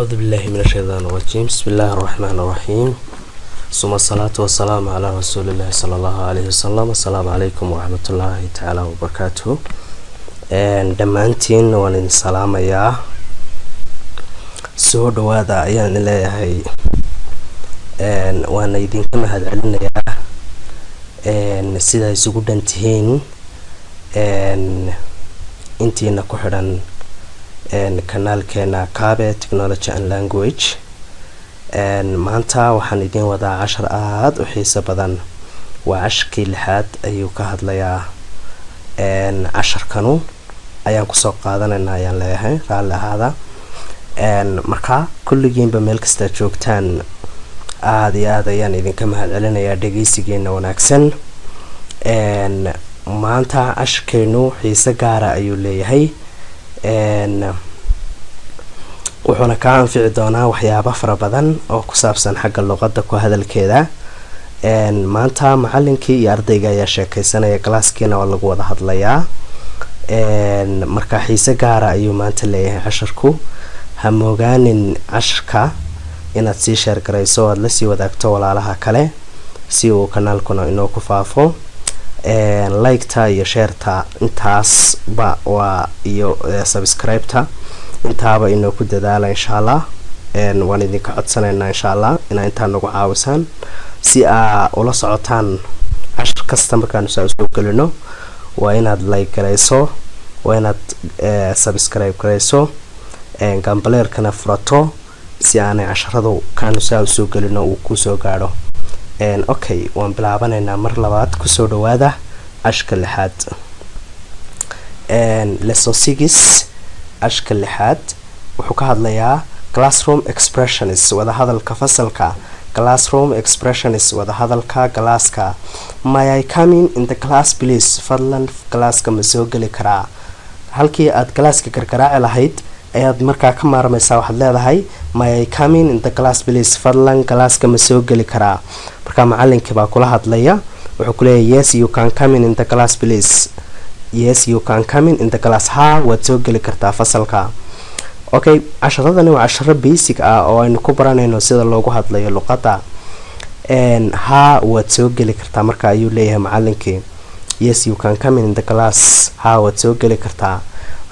أعوذ بالله من الشيطان الرجيم بسم الله الرحمن الرحيم ثم الصلاة والسلام على رسول الله صلى الله عليه وسلم السلام عليكم ورحمة الله تعالى وبركاته dhamaantiin waan idin salaamayaa soo dhawaada ayaan leeyahay waan idinka mahadcelinayaa sida isugu dhantihiin intiina ku xidhan chanalkeena Kaabe technology and language maanta waxaan idin wadaa cashar aad u xiiso badan waa cashkii lixaad ayuu ka hadlayaa casharkanu ayaan ku soo qaadanaynaa ayaan leeyahay raali ahaada marka kulligiinba meel kasta joogtaan aad iyo aad ayaan idinka mahadcelinayaa dhageysigeena wanaagsan maanta cashkeenu xiiso gaara ayuu leeyahay wuxuuna ka anfici doonaa waxyaabo fara badan oo ku saabsan xagga luqada ku hadalkeeda maanta macallinkii iyo ardayga ayaa sheekaysanaya galaaskiina oo lagu wada hadlayaa marka xiise gaara ayuu maanta leeyahay casharku ha moogaanin casharka inaad sii sheer garayso aad la sii wadaagto walaalaha kale si uu kanaalkuna inoo ku faafo like-ta iyo share-ta intaas ba waa iyo subscribe-ta intaaba inoo ku dadaala insha Allah waan idinka codsanaynaa insha Allah inaa intaa nagu caawisaan si aa ula socotaan cashar kasta markaan soo gelino waa inaad like garayso waa inaad subscribe garayso gambaleerkana furato si aanay casharadu kaan soo gelino uu ku soo gaaro okay waan bilaabanaynaa mar labaad ku soo dhawaada cashka lixaad lesson 6 cashka lixaad wuxuu ka hadlayaa classroom expressions wada hadalka fasalka classroom expressions wada hadalka galaaska may I come in the class please Fadlan galaaska ma soo gali karaa halkii aad galaaska gargaraaci lahayd ayaad markaa ka maarmaysaa waxaad leedahay may I come in the class please Fadlan galaaska ma soo gali karaa marka macallinka baa kula hadlaya wuxuu ku leeyahay yes you can come in the class please yes you can come in the class ha waad soo gali kartaa fasalka okay casharadani waa casharo basic ah oo aynu ku baranayno sida loogu hadlayo luqada ha waad soo gali kartaa marka ayuu leeyahay macallinkii yes you can come in the class ha waad soo gali kartaa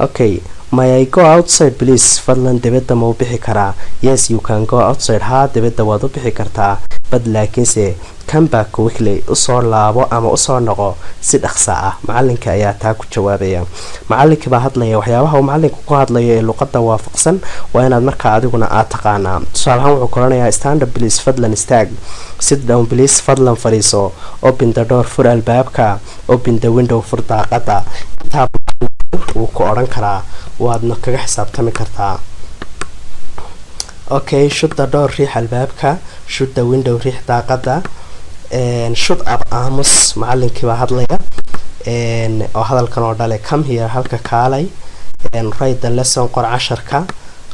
okay may I go outside please Fadlan dibadda ma u bixi karaa yes you can go outside ha dibadda waad u bixi kartaa bad laakiinse come back quickly usoo laabo ama usoo noqo si dhaqso ah macallinka ayaa taa ku jawaabaya macallinka baa hadlaya waxyaabaha uu macallinku ku hadlayo ee luqada waafaqsan waa inaad markaa adiguna aad taqaanaa tusaale ahaan wuxuu qoranayaa stand up please Fadlan istaag sit down please Fadlan fadhiiso open the door fur albaabka open the window fur daaqada intaa wuu ku oran karaa waadna kaga xisaabtami kartaa okay shut the door riix albaabka shut the window riix daaqada shut up aamus macallinkii baa hadlaya oo hadalkan oo dhale come here halka kaalay write the lesson qor casharka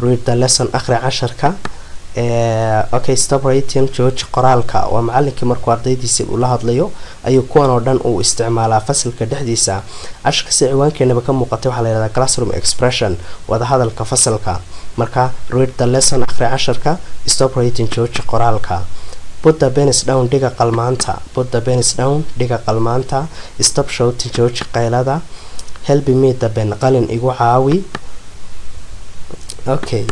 read the lesson akhri casharka okay stop writing George qoraalka waa macallinkii markuu ardaydiisa ula hadlayo ayuu kuwan oo dhan uu isticmaalaa fasalka dhexdiisa cashka si ciwaankeenaba ka muuqatay waxa la yiraahdaa classroom expression wada hadalka fasalka marka read the lesson akhri casharka stop writing George qoraalka put the pens down dhiga qalmaanta put the pens down dhiga qalmaanta stop shouting George qaylada help me the pen qalin igu caawi okay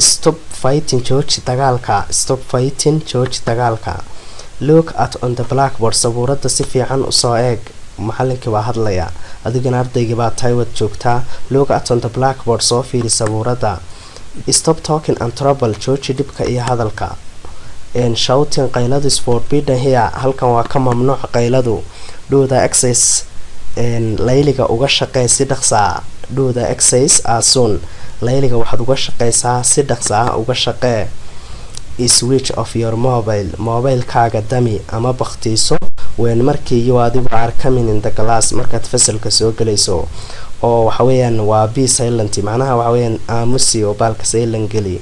stop fighting George dagaalka stop fighting George dagaalka look at on the blackboard sabuurada si fiican u soo eeg macallinkii baa hadlaya adigana ardayga baa taywad joogtaa look at on the blackboard soo fiiri sabuurada stop talking and trouble George dibka iyo hadalka shouting qayladu is forbidden here halkan waa ka mamnuuc qayladu do the exercise layliga uga shaqee si dhaqsa do the exercise as soon layliga waxaad uga shaqeysaa si dhaqso ah uga shaqee switch off your mobile-kaaga dami ama baktiiso ween markii iyo adigu arkamin in the class markaad fasalka soo galayso oo waxa weeyaan waa be silent macnaha waxa weeyaan aamusi oo baalka silent gali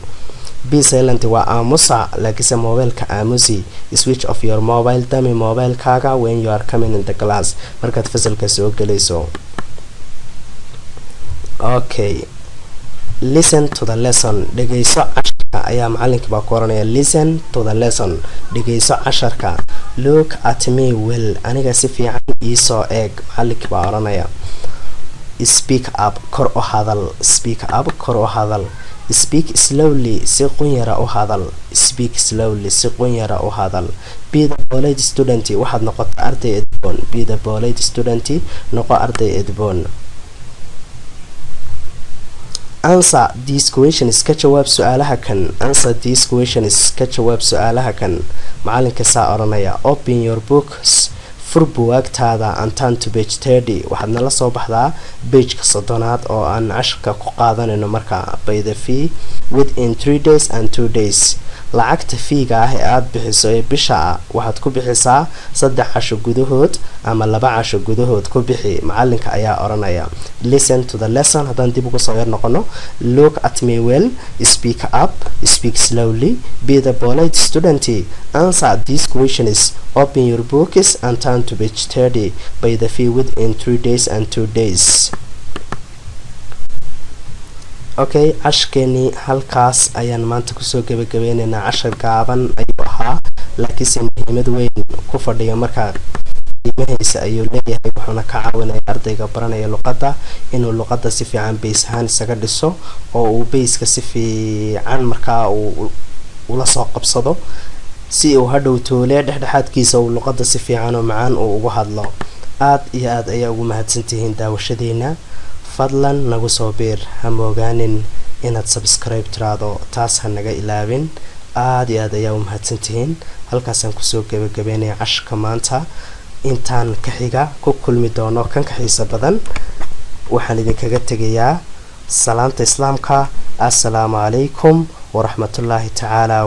be silent waa aamusa laakiinse mobile-ka aamusi switch off your mobile dami mobile-kaaga when you are coming in the class markaad fasalka soo galayso okay listen to the lesson dhageyso casharka ayaa macallinka baa ku oranaya listen to the lesson dhageyso casharka look at me well aniga si fiican ii soo eeg macallinka baa oranaya speak up kor u hadal speak up kor u hadal speak slowly si qunyara u hadal speak slowly si qunyara u hadal be the polite student waxaad noqotaa arday edboon be the polite student noqo arday edboon answer these questions ka jawaab su'aalaha kan answer these questions ka jawaab su'aalaha kan macallinka saa oranaya open your books fur buwaagtaada and turn to page 30 waxaad nala soo baxdaa page-ka 30aad oo aan casharka ku qaadanayno markaa by the fee within 3 days and 2 days lacagta fiiga ah ee aad bixiso ee bisha waxaad ku bixisaa 3 casho gudahood ama 2 casho gudahood ku bixi macallinka ayaa oranaya listen to the lesson haddaan dib ugu soo yar noqono look at me well speak up speak slowly be the polite student answer these questions open your books and turn to page 30 by the fee within 3 days and 2 days okay cashkeeni halkaas ayaan maanta kusoo gabagabeynaynaa cashar gaaban ayuu ahaa laakiinse muhiimad weyn ku fadhiya markaa qiimahiisa ayuu leeyahay wuxuuna ka caawinaya ardayga baranaya luqada inuu luqada si fiican bays ahaan isaga dhiso oo uu bayska si fiican markaa ula soo qabsado si uu hadhow toole dhexdhexaadkiisa uu luqada si fiican oo macaan uu ugu hadlo aad iyo aad ayaa ugu mahadsantihiin daawashadeena fadlan nagu soo biir ha moogaanin inaad subscribe tiraado taas ha naga ilaabin aad iyo aad ayaa u mahadsantihiin halkaasaan kusoo gabagabeynaya cashka maanta intaan ka xiga ku kulmi doono kan ka xiisa badan waxaan idinkaga tegayaa salaanta islaamka assalaamu calaykum waraxmatullaahi tacaala